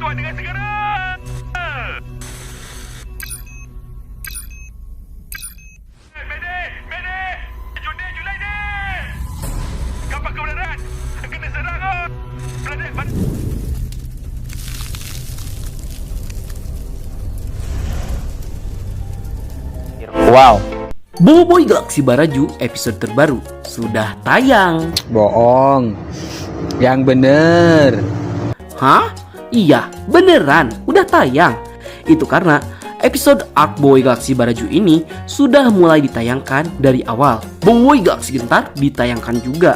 Tuan dengan segera. Mede! Julai ni! Kapal kebenaran! Kena serang kau! Planet Wow. Boboiboy Galaksi Baraju episode terbaru sudah tayang. Bohong. Yang bener. Hah? Iya, beneran, udah tayang. Itu karena episode Arc Boboiboy Galaksi Baraju ini sudah mulai ditayangkan dari awal. Boboiboy Galaksi Gentar ditayangkan juga.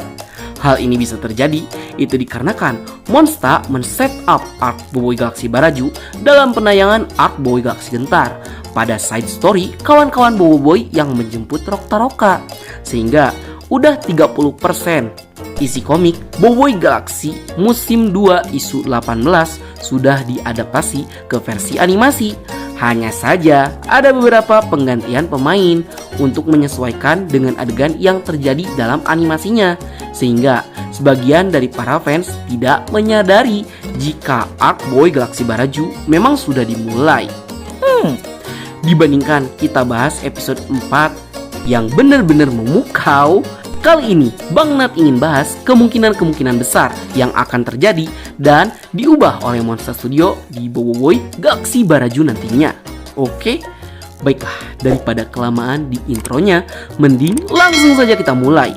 Hal ini bisa terjadi itu dikarenakan Monsta men-set up Arc Boboiboy Galaksi Baraju dalam penayangan Arc Boboiboy Galaksi Gentar pada side story kawan-kawan Boboiboy yang menjemput Rok-Taroka, sehingga udah 30% isi komik Boboiboy Galaksi musim 2 isu 18 sudah diadaptasi ke versi animasi. Hanya saja ada beberapa penggantian pemain untuk menyesuaikan dengan adegan yang terjadi dalam animasinya, sehingga sebagian dari para fans tidak menyadari jika Arc Boboiboy Galaksi Baraju memang sudah dimulai. Dibandingkan kita bahas episode 4 yang benar-benar memukau, kali ini Bang Nat ingin bahas kemungkinan-kemungkinan besar yang akan terjadi dan diubah oleh Monster Studio di Boboiboy Galaksi Baraju nantinya. Oke, baiklah, daripada kelamaan di intronya, mending langsung saja kita mulai.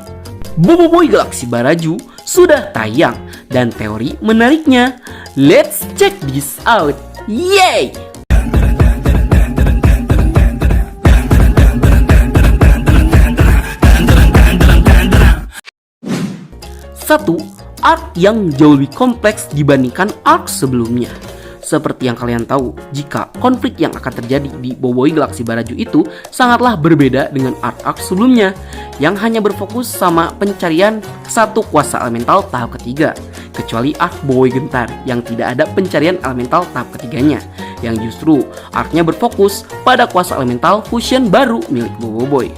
Boboiboy Galaksi Baraju sudah tayang dan teori menariknya. Let's check this out. Yay! 1. Arc yang jauh lebih kompleks dibandingkan arc sebelumnya. Seperti yang kalian tahu, jika konflik yang akan terjadi di Boboiboy Galaksi Baraju itu sangatlah berbeda dengan arc-arc sebelumnya yang hanya berfokus sama pencarian satu kuasa elemental tahap ketiga, kecuali arc Boboiboy Gentar yang tidak ada pencarian elemental tahap ketiganya, yang justru arc-nya berfokus pada kuasa elemental fusion baru milik Boboiboy.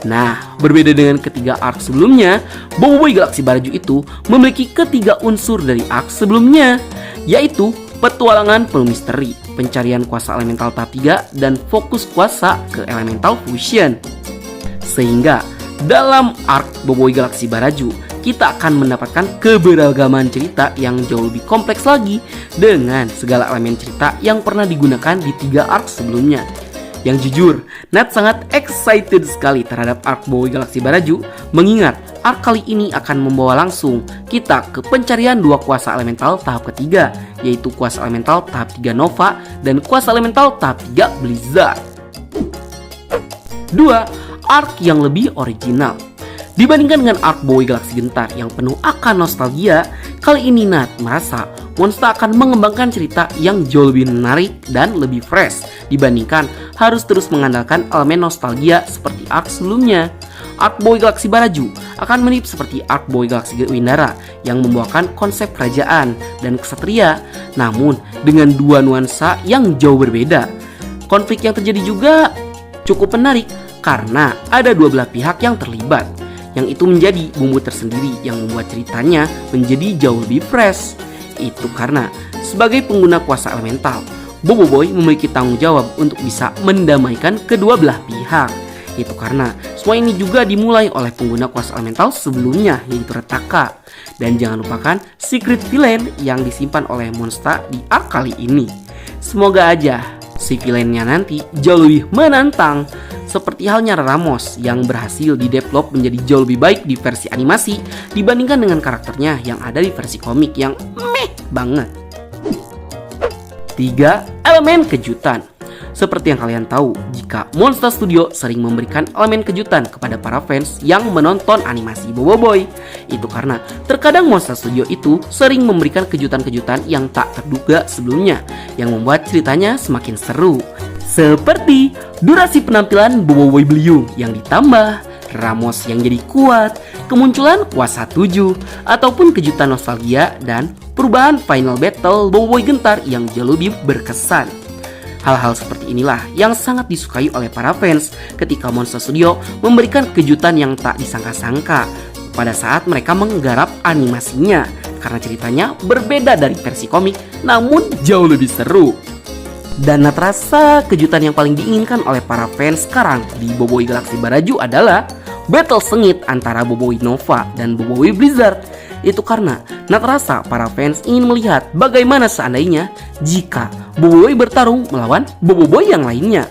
Nah, berbeda dengan ketiga arc sebelumnya, Boboiboy Galaksi Baraju itu memiliki ketiga unsur dari arc sebelumnya, yaitu petualangan penuh misteri, pencarian kuasa elemental tahap 3, dan fokus kuasa ke elemental fusion. Sehingga dalam arc Boboiboy Galaksi Baraju, kita akan mendapatkan keberagaman cerita yang jauh lebih kompleks lagi dengan segala elemen cerita yang pernah digunakan di 3 arc sebelumnya. Yang jujur, Nat sangat excited sekali terhadap arc Boboiboy Galaksi Baraju, mengingat arc kali ini akan membawa langsung kita ke pencarian 2 kuasa elemental tahap ketiga, yaitu kuasa elemental tahap 3 Nova dan kuasa elemental tahap 3 Blizzard. 2. Arc yang lebih original. Dibandingkan dengan arc Boboiboy Galaksi Gentar yang penuh akan nostalgia, kali ini Nat merasa Monsta akan mengembangkan cerita yang jauh lebih menarik dan lebih fresh dibandingkan harus terus mengandalkan elemen nostalgia seperti arc sebelumnya. Arc Boboiboy Galaksi Baraju akan mirip seperti arc Boboiboy Galaksi Windara yang membawakan konsep kerajaan dan ksatria, namun dengan 2 nuansa yang jauh berbeda. Konflik yang terjadi juga cukup menarik karena ada 2 belah pihak yang terlibat, yang itu menjadi bumbu tersendiri yang membuat ceritanya menjadi jauh lebih fresh. Itu karena sebagai pengguna kuasa elemental, Boboiboy memiliki tanggung jawab untuk bisa mendamaikan kedua belah pihak. Itu karena semua ini juga dimulai oleh pengguna kuasa elemental sebelumnya, yaitu Retaka. Dan jangan lupakan secret villain yang disimpan oleh Monsta di arc kali ini. Semoga aja si villainnya nanti jauh lebih menantang, seperti halnya Ramos yang berhasil didevelop menjadi jauh lebih baik di versi animasi dibandingkan dengan karakternya yang ada di versi komik yang meh banget. 3. Elemen kejutan. Seperti yang kalian tahu, jika Monster Studio sering memberikan elemen kejutan kepada para fans yang menonton animasi Boboiboy. Itu karena terkadang Monster Studio itu sering memberikan kejutan-kejutan yang tak terduga sebelumnya, yang membuat ceritanya semakin seru. Seperti durasi penampilan Boboiboy Beliung yang ditambah, Ramos yang jadi kuat, kemunculan kuasa 7, ataupun kejutan nostalgia dan perubahan final battle Boboiboy Gentar yang jauh lebih berkesan. Hal-hal seperti inilah yang sangat disukai oleh para fans ketika Monster Studio memberikan kejutan yang tak disangka-sangka pada saat mereka menggarap animasinya. karena ceritanya berbeda dari versi komik, namun jauh lebih seru. Dan terasa kejutan yang paling diinginkan oleh para fans sekarang di Boboiboy Galaxy Baraju adalah battle sengit antara Boboiboy Nova dan Boboiboy Blizzard. Itu karena terasa para fans ingin melihat bagaimana seandainya jika Boboiboy bertarung melawan Boboiboy yang lainnya.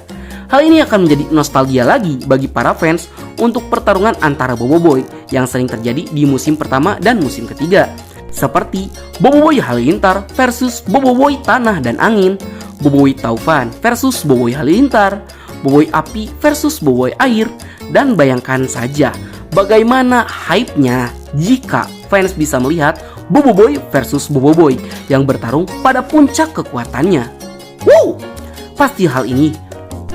Hal ini akan menjadi nostalgia lagi bagi para fans untuk pertarungan antara Boboiboy yang sering terjadi di musim pertama dan musim ketiga. Seperti Boboiboy Halilintar versus Boboiboy Tanah dan Angin, Boboiboy Taufan versus Boboiboy Halilintar, Boboiboy Api versus Boboiboy Air, dan bayangkan saja bagaimana hype-nya jika fans bisa melihat Boboiboy versus Boboiboy yang bertarung pada puncak kekuatannya. Wow, pasti hal ini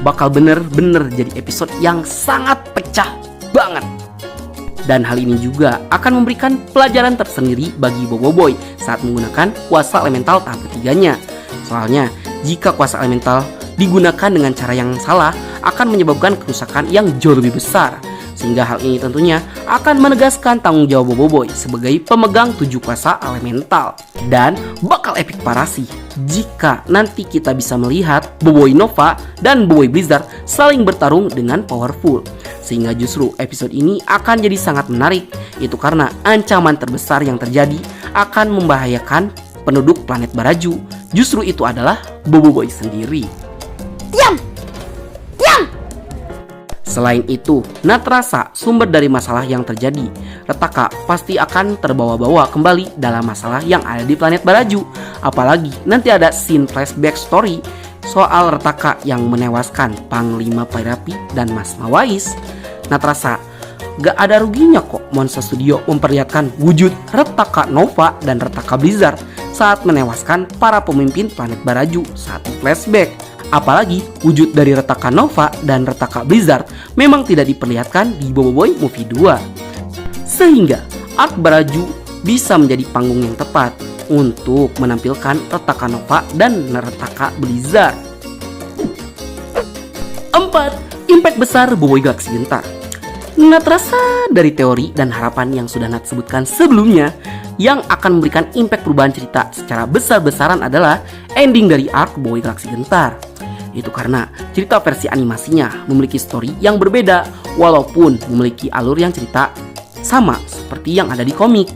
bakal bener-bener jadi episode yang sangat pecah banget. Dan hal ini juga akan memberikan pelajaran tersendiri bagi Boboiboy saat menggunakan kuasa elemental tahap ketiganya. Soalnya jika kuasa elemental digunakan dengan cara yang salah akan menyebabkan kerusakan yang jauh lebih besar. Sehingga hal ini tentunya akan menegaskan tanggung jawab Boboiboy sebagai pemegang 7 kuasa elemental. Dan bakal epic parah sih jika nanti kita bisa melihat Boboiboy Nova dan Boboiboy Blizzard saling bertarung dengan powerful. Sehingga justru episode ini akan jadi sangat menarik. Itu karena ancaman terbesar yang terjadi akan membahayakan penduduk planet Baraju. Justru itu adalah Boboiboy sendiri. Selain itu, terasa sumber dari masalah yang terjadi, Retaka pasti akan terbawa-bawa kembali dalam masalah yang ada di planet Baraju. Apalagi nanti ada scene flashback story soal Retaka yang menewaskan Panglima Pairapi dan Mas Mawais. Terasa gak ada ruginya kok Monster Studio memperlihatkan wujud Retaka Nova dan Retaka Blizzard saat menewaskan para pemimpin planet Baraju saat di flashback. Apalagi wujud dari Retaka Nova dan Retaka Blizzard memang tidak diperlihatkan di Boboiboy Movie 2. Sehingga arc Baraju bisa menjadi panggung yang tepat untuk menampilkan Retaka Nova dan Retaka Blizzard. 4. Impact besar Boboiboy Galaxy Gentar. Terasa dari teori dan harapan yang sudah Nat sebutkan sebelumnya, yang akan memberikan impact perubahan cerita secara besar-besaran adalah ending dari arc Boboiboy Galaxy Gentar. Itu karena cerita versi animasinya memiliki story yang berbeda walaupun memiliki alur yang cerita sama seperti yang ada di komik.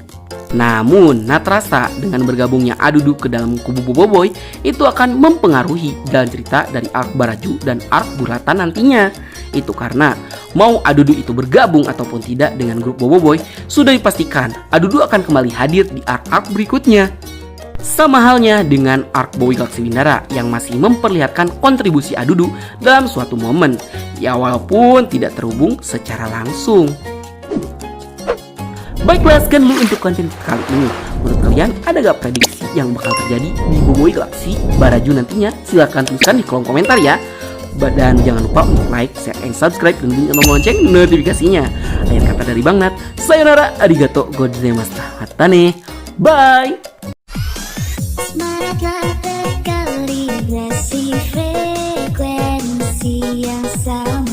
Namun, terasa dengan bergabungnya Adudu ke dalam kubu Boboiboy itu akan mempengaruhi jalan cerita dari arc Baraju dan arc Bulatan nantinya. Itu karena mau Adudu itu bergabung ataupun tidak dengan grup Boboiboy, sudah dipastikan Adudu akan kembali hadir di arc berikutnya. Sama halnya dengan arc Boboiboy Galaxy Bindara yang masih memperlihatkan kontribusi Adudu dalam suatu momen, ya walaupun tidak terhubung secara langsung. Baiklah, sekian dulu untuk konten kali ini. Menurut kalian ada gak prediksi yang bakal terjadi di Boboiboy Galaxy Baraju nantinya? Silahkan tuliskan di kolom komentar ya. Dan jangan lupa untuk like, share, and subscribe dan bunyi tombol lonceng notifikasinya. Akhir kata dari Bang Nat, sayonara, arigato gozaimashita, matane, bye. Semangatlah berkalibrasi frekuensi yang sama.